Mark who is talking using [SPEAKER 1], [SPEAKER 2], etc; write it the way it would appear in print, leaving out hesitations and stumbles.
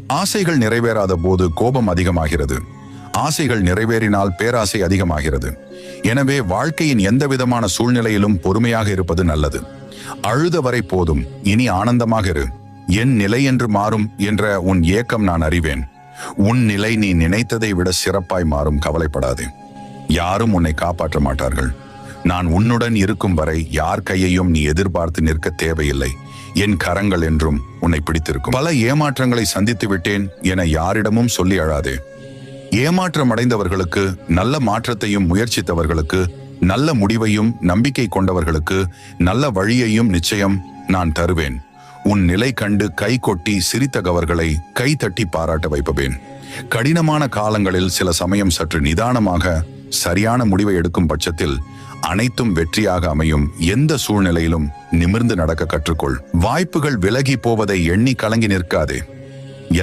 [SPEAKER 1] ஆசைகள் நிறைவேறாத போது கோபம் அதிகமாகிறது. ஆசைகள் நிறைவேறினால் பேராசை அதிகமாகிறது. எனவே வாழ்க்கையின் எந்த விதமான சூழ்நிலையிலும் பொறுமையாக இருப்பது நல்லது. அழுத வரை போதும், இனி ஆனந்தமாக இரு. என் நிலை என்று மாறும் என்ற உன் ஏக்கம் நான் அறிவேன். உன் நிலை நீ நினைத்ததை விட சிறப்பாய் மாறும், கவலைப்படாதே. யாரும் உன்னை காப்பாற்ற மாட்டார்கள். நான் உன்னுடன் இருக்கும் வரை யார் கையையும் நீ எதிர்பார்த்து நிற்க தேவையில்லை. என் கரங்கள் என்றும் உன்னை பிடித்திருக்கும். பல ஏமாற்றங்களை சந்தித்து விட்டேன் என யாரிடமும் சொல்லி அழாதே. ஏமாற்றம் அடைந்தவர்களுக்கு, நல்ல மாற்றத்தையும் முயற்சித்தவர்களுக்கு, நல்ல முடிவையும் நம்பிக்கை கொண்டவர்களுக்கு நல்ல வழியையும் நிச்சயம் நான் தருவேன். உன் நிலை கண்டு கை கொட்டி சிரித்தவர்களை கை தட்டி பாராட்ட வைப்பேன். கடினமான காலங்களில் சில சமயம் சற்று நிதானமாக சரியான முடிவை எடுக்கும் பட்சத்தில் அனைத்தும் வெற்றியாக அமையும். எந்த சூழ்நிலையிலும் நிமிர்ந்து நடக்க கற்றுக்கொள். வாய்ப்புகள் விலகி போவதை எண்ணி கலங்கி நிற்காதே.